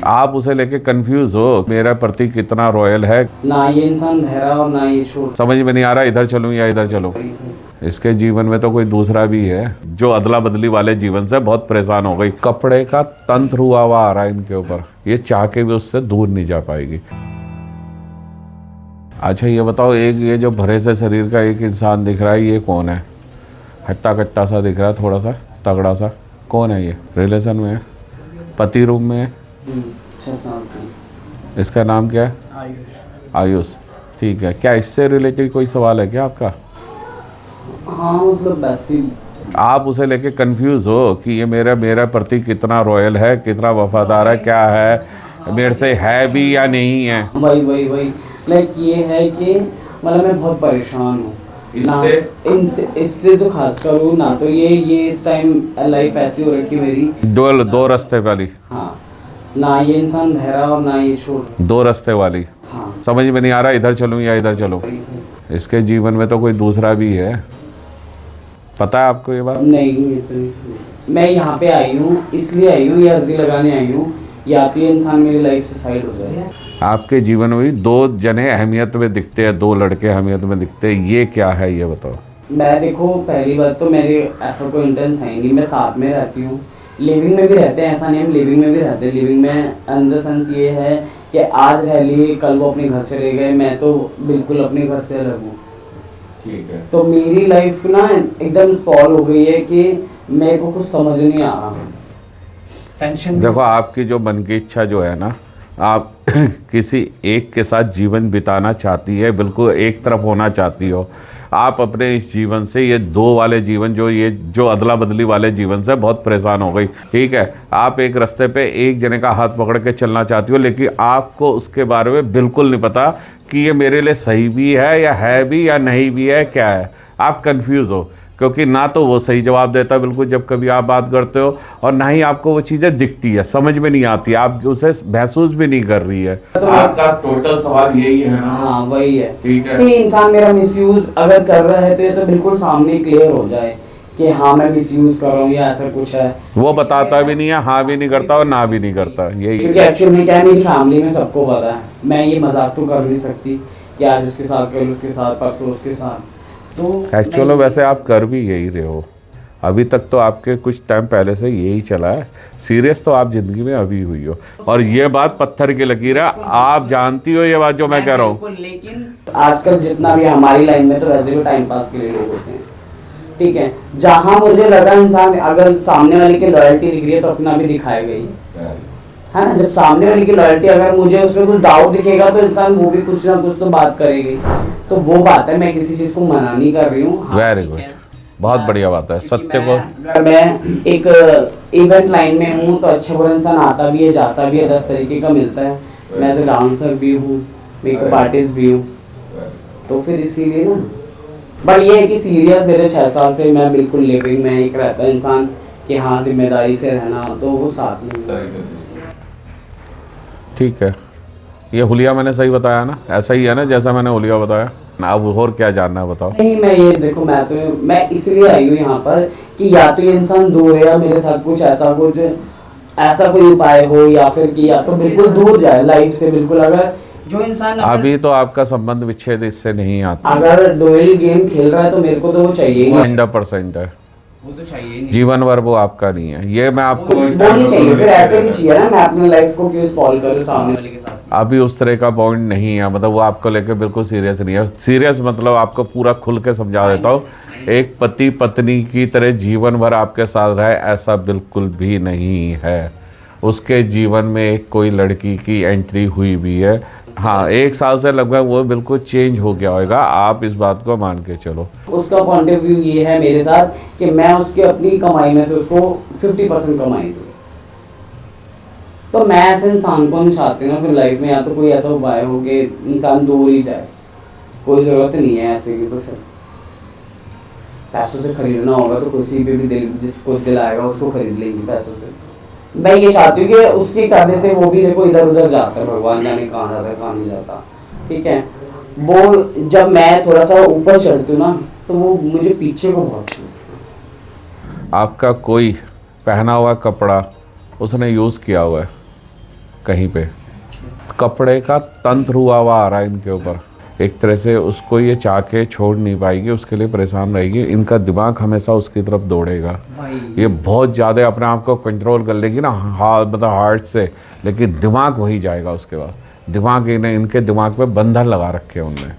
आप उसे लेके कंफ्यूज हो, मेरा प्रति कितना रॉयल है। ना ये इंसान धैर्य और ना ये छोड़। समझ में नहीं आ रहा इधर चलूं या इधर चलूं। इसके जीवन में तो कोई दूसरा भी है जो अदला बदली वाले जीवन से बहुत परेशान हो गई। कपड़े का तंत्र हुआ आ रहा है इनके ऊपर, ये चाह के भी उससे दूर नहीं जा पाएगी। अच्छा ये बताओ, एक ये जो भरे से शरीर का एक इंसान दिख रहा है, ये कौन है? हट्टा कट्टा सा दिख रहा है, थोड़ा सा तगड़ा सा, कौन है ये? रिलेशन में है? पति रूम में है? 6 साल से। इसका नाम क्या है? आयुष। आयुष, ठीक है। क्या इससे रिलेटेड कोई सवाल है क्या आपका? हाँ मतलब वैसे आप उसे लेके कंफ्यूज हो कि ये मेरा प्रति कितना रॉयल है, कितना वफादार है, क्या है, मेरे से है भी या नहीं है। वही लाइक ये है कि मतलब मैं बहुत परेशान हूँ इससे तो खास करूँ ना, तो ये इस टाइम लाइफ ऐसी हो रखी मेरी दो रास्ते वाली। हाँ, ना ये इंसान धैर्य और ना ये छोड़। दो रास्ते वाली। हाँ। समझ में नहीं आ रहा इधर चलूं या इधर चलूं। इसके जीवन में तो कोई दूसरा भी है, पता है आपको ये बात? नहीं, मैं यहाँ पे आई हूँ, इसलिए आई हूँ, ये अर्जी लगाने आई हूँ, या तो ये इंसान मेरी लाइफ से साइड हो जाए। आपके जीवन में भी 2 जने अहमियत में दिखते हैं, 2 लड़के अहमियत में दिखते हैं, ये क्या है ये बताओ। मैं देखो, पहली बात तो मेरे ऐसा कोई इंटेंस है नहीं, मैं साथ में रहती हूँ, लिविंग में भी रहते हैं, ऐसा नहीं हम लिविंग में भी रहते हैं। लिविंग में इन द सेंस ये है कि आज रह लिए, कल वो अपने घर चले गए, मैं तो बिल्कुल अपने घर से अलग हूँ। ठीक है। तो मेरी लाइफ ना एकदम स्पॉइल हो गई है कि मेरे को कुछ समझ नहीं आ रहा। टेंशन। देखो आपकी जो मन की इच्छा जो है ना, आप किसी एक के साथ जीवन बिताना चाहती है, बिल्कुल एक तरफ होना चाहती हो। आप अपने इस जीवन से, ये 2 वाले जीवन जो अदला बदली वाले जीवन से बहुत परेशान हो गई। ठीक है, आप एक रास्ते पे एक जने का हाथ पकड़ के चलना चाहती हो, लेकिन आपको उसके बारे में बिल्कुल नहीं पता कि ये मेरे लिए सही भी है या नहीं भी है, क्या है। आप कंफ्यूज हो क्योंकि ना तो वो सही जवाब देता बिल्कुल जब कभी आप बात करते हो, और ना ही आपको वो चीज़ें दिखती है, समझ में नहीं आती, आप उसे महसूस भी नहीं कर रही है। तो आपका टोटल सवाल यही है ना? हाँ वही है। ठीक है। कि इंसान मेरा मिसयूज अगर कर रहा है तो ये तो बिल्कुल सामने क्लियर हो जाए कि हाँ मैं मिसयूज कर रहा हूँ या ऐसा कुछ है। वो बताता भी नहीं है, हाँ भी नहीं करता और ना भी नहीं करता, यही। क्योंकि एक्चुअली में क्या है, मेरी फैमिली में सबको पता है, मैं ये मजाक तो कर नहीं सकती कि आज उसके साथ, कल उसके साथ, परसों उसके साथ। तो एक्चुअली वैसे आप कर भी यही रहे हो, अभी तक तो आपके कुछ टाइम पहले से यही चला है। सीरियस तो आप जिंदगी में अभी हुई हो, और ये बात पत्थर की लकीर है, आप जानती हो ये बात जो मैं कह रहा हूँ। लेकिन आजकल जितना भी हमारी लाइन में तो वैसे भी टाइम पास के लिए लोग होते हैं। ठीक है, जहाँ मुझे लगा इंसान अगर सामने वाले की लॉयल्टी दिख रही है तो अपना भी दिखाएगा ही, है ना। जब सामने वाले की लॉयल्टी, अगर मुझे उसमें कुछ डाउट दिखेगा तो इंसान वो भी कुछ ना कुछ तो बात करेगी। तो वो बात है, मैं किसी चीज़ को मना नहीं कर रही हूँ। वेरी गुड, बहुत बढ़िया बात है। सत्य को, अगर मैं एक इवेंट लाइन में हूँ तो अच्छा बुरा इंसान आता भी है, जाता भी है, 10 तरीके का मिलता है। मैं एज ए डांसर भी हूँ, मेकअप आर्टिस्ट भी हूँ, तो फिर इसीलिए ना। बट ये है कि सीरियस मेरे 6 साल से मैं बिल्कुल लिविंग में एक रहता इंसान कि हाँ जिम्मेदारी से रहना, तो वो साथ में। ठीक है, ये हुलिया मैंने सही बताया ना? ऐसा ही है ना जैसा मैंने हुलिया बताया? अब और क्या जानना है बताओ। नहीं, मैं ये देखो, मैं इसलिए आई हूँ यहाँ पर कि या तो ये इंसान दूर है या मेरे साथ कुछ ऐसा कोई उपाय हो, या फिर कि या तो बिल्कुल दूर जाए लाइफ से बिल्कुल। अगर जो इंसान अभी तो आपका संबंध विच्छेद इससे नहीं आता। अगर डुएल गेम खेल रहा है तो मेरे को तो वो चाहिए ही नहीं। 100% है, वो तो चाहिए नहीं, जीवन भर वो आपका नहीं है, ये मैं आपको वो नहीं चाहिए। फिर ऐसे नहीं चाहिए ना, मैं अपनी लाइफ को क्यों स्पॉइल करूँ सामने वाले के साथ। अभी उस तरह का पॉइंट नहीं है, मतलब वो आपको लेके बिल्कुल सीरियस नहीं है। सीरियस मतलब आपको पूरा खुल के समझा देता हूँ, एक पति पत्नी की तरह जीवन भर आपके साथ रहे ऐसा बिल्कुल भी नहीं है। उसके जीवन में एक कोई लड़की की एंट्री हुई भी है, हाँ 1 साल से लगभग वो बिल्कुल चेंज हो गया होगा, आप इस बात को मान के चलो। उसका पॉइंट ऑफ व्यू ये है मेरे साथ कि मैं उसकी अपनी कमाई में से उसको 50% कमाई दूँ। तो मैं ऐसे इंसान को नहीं चाहती ना फिर लाइफ में, या तो कोई ऐसा उपाय हो कि इंसान दूर ही जाए। कोई ज़रूरत नहीं है ऐसे की, तो फिर पैसों से खरीदना होगा तो किसी पे भी दिल, जिसको दिल आएगा उसको खरीद लेंगे पैसों से। मैं ये चाहती हूँ कि उसके करने से वो भी देखो इधर उधर जाता है, भगवान जाने कहाँ जाता है कहाँ नहीं जाता। ठीक है, वो जब मैं थोड़ा सा ऊपर चढ़ती हूँ ना तो वो मुझे पीछे को बहुत छूता। आपका कोई पहना हुआ कपड़ा उसने यूज़ किया हुआ है, कहीं पे। कपड़े का तंत्र हुआ हुआ आ रहा है इनके ऊपर, एक तरह से उसको ये चाह के छोड़ नहीं पाएगी, उसके लिए परेशान रहेगी। इनका दिमाग हमेशा उसकी तरफ दौड़ेगा। ये बहुत ज़्यादा अपने आप को कंट्रोल कर लेगी ना, हाँ मतलब हार्ट से, लेकिन दिमाग वही जाएगा उसके बाद। दिमाग इनके दिमाग पे बंधन लगा रखे हैं उनने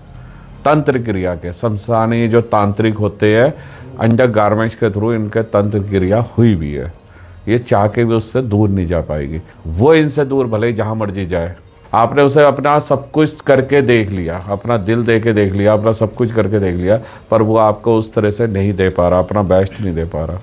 तंत्र क्रिया के। शमशानी जो तांत्रिक होते हैं अंडर गारमेंट्स के थ्रू इनके तंत्र क्रिया हुई भी है। ये चाह के भी उससे दूर नहीं जा पाएगी। वो इनसे दूर भले ही जहाँ मर्जी जाए। आपने उसे अपना सब कुछ करके देख लिया, अपना दिल दे के देख लिया, अपना सब कुछ करके देख लिया, पर वो आपको उस तरह से नहीं दे पा रहा, अपना बेस्ट नहीं दे पा रहा।